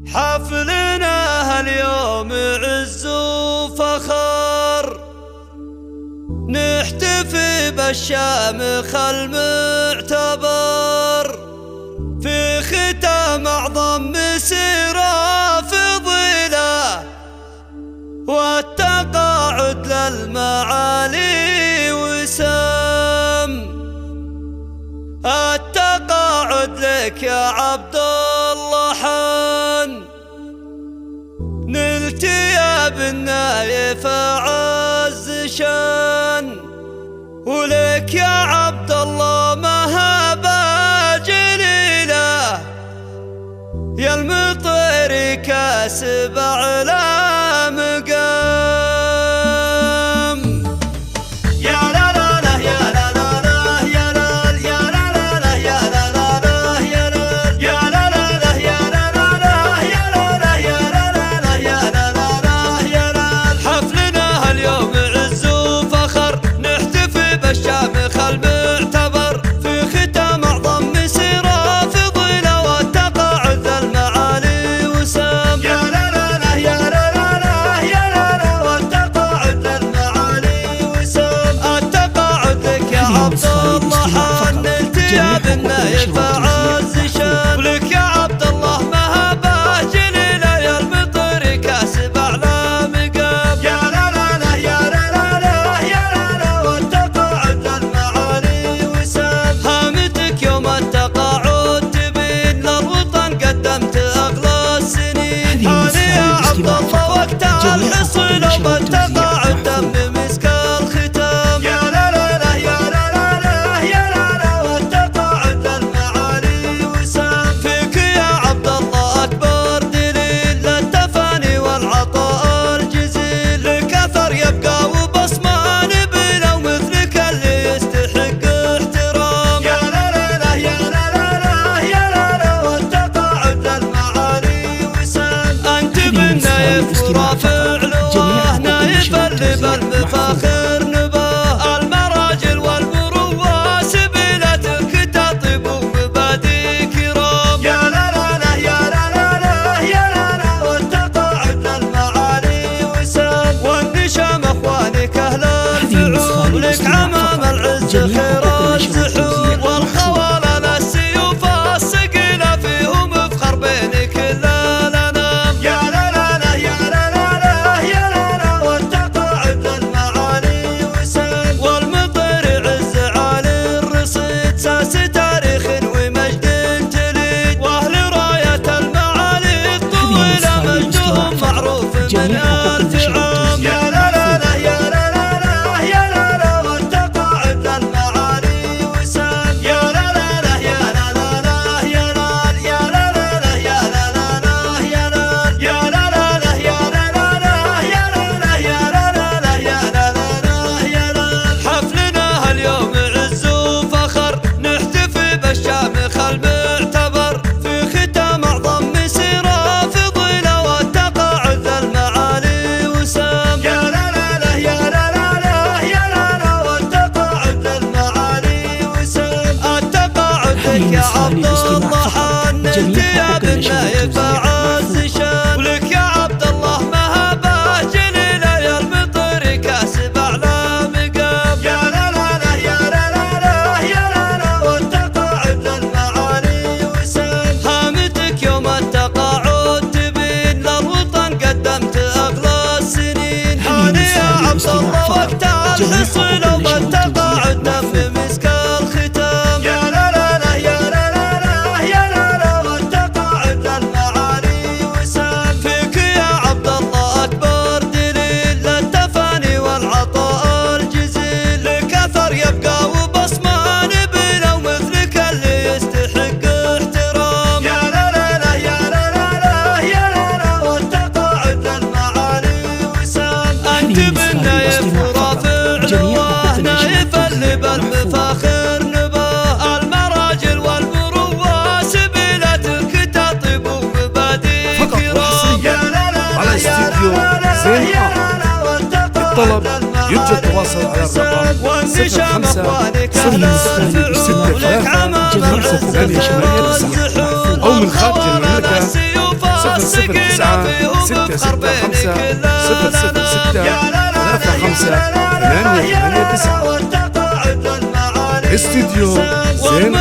حفلنا هاليوم عز وفخر، نحتفي بالشامخ المعتبر في ختام أعظم مسيرة فضيلة، والتقاعد للمعالي وسام. التقاعد لك يا عبد الله حان، نلت يا بالنايف عز شان، ولك يا عبد الله مهابة جليلة، يا المطير كاسب على مقام. يا لا لا لا يا لا لا لا يا لا يا لا لا لا يا لا لا لا يا لا يا لا لا لا يا لا لا لا يا لا لا يا لا لا لا يا لا لا لا يا لا. حفلنا هاليوم عز وفخر، نحتفي بالشامخ المعتبر في ختام أعظم مسيرة فضيلة، والتقاعد للمعالي وسام. يا لا لا لا يا لا لا لا يا لا لا، والتقاعد للمعالي وسام. التقاعد لك يا عبد الله حان، نلت يا بالنايف عز شان، ولك يا عبد الله مهابة جليلة، يا المطير كاسب على مقام. يا لا لا لا يا لا لا لا يا لا لا، والتقاعد للمعالي وسام. هامتك يوم التقاعد تبين للوطن قدمت أغلى السنين، هاني يا عبد الله وقت الحصول وبالتقاعد تم مسك الختام. يا لا لا لا يا لا لا لا يا لا لا، والتقاعد للمعالي وسام. فيك يا عبد الله أكبر دليل للتفاني والعطاء الجزيل، لك أثر يبقى وبصمة نبيلة، ومثلك اللي يستحق احترام. يا لا لا لا يا لا لا لا يا لا لا، والتقاعد للمعالي وسام. أنت بالنايف ورافع لواه، نايف اللي بالمفاخر نباه، المراجل والمروة سبيلتك تطيب ومبادئ كرام. يا لا لا لا يا لا لا لا يا لا لا، والتقاعد للمعالي وسام. والنشام اخوانك اهل الفعول، لك عمام العز خير الزحول، والخوالل السيوف الثقيلة فيهم افخر بين كل الانام. يا لا لا لا يا لا لا لا يا لا لا، والتقاعد للمعالي وسام. والمطير عز عالي الرصيد، ساس تاريخ ومجد جليد، واهل راية المعالي الطويلة مجدهم معروف من ألف عام. يا لا لا لا يا لا لا لا يا لا لا، والتقاعد للمعالي وسام. يا لا لا لا يا لا لا لا يا لا يا لا لا لا يا لا لا لا يا لا يا لا لا لا يا لا لا لا يا لا لا يا لا لا لا يا لا لا لا يا لا. حفلنا هاليوم عز وفخر، نحتفي بالشامخ المعتبر في ختام أعظم مسيرة فضيلة، والتقاعد للمعالي وسام. يا لا لا لا يا لا لا لا يا لا لا، والتقاعد للمعالي وسام. التقاعد لك يا عبد الله حان، نلت يا بالنايف عز شان، ولك يا عبد الله مهابة جليلة، يا المطير كاسب على مقام. يا لا لا لا يا لا لا لا يا لا لا، والتقاعد للمعالي وسام. هامتك يوم التقاعد تبين للوطن قدمت أغلى السنين، هاني يا عبد الله وقت الحصول وبالتقاعد تم مسك الختام. يا لا لا لا يا لا لا لا يا لا لا، والتقاعد للمعالي وسام. فيك يا عبد الله أكبر دليل للتفاني والعطاء الجزيل، لك أثر يبقى وبصمة نبيلة، ومثلك اللي يستحق احترام. يا لا لا لا يا لا لا لا يا لا لا، والتقاعد للمعالي وسام. أنت بالنايف ورافع لواه، نايف اللي بالمفاخر نباه، المراجل والمروة سبيلتك تطيب ومبادئ كرام. يا لا لا على لا يا استديو لا لا زين يا لا لا، والتقاعد الطلب يرجى التواصل على الرقم والنشام اخوانك اهل الفعول، لك عمام العز خير الزحول، أو من خارج المملكة 009 665 006 35 889. استديو زين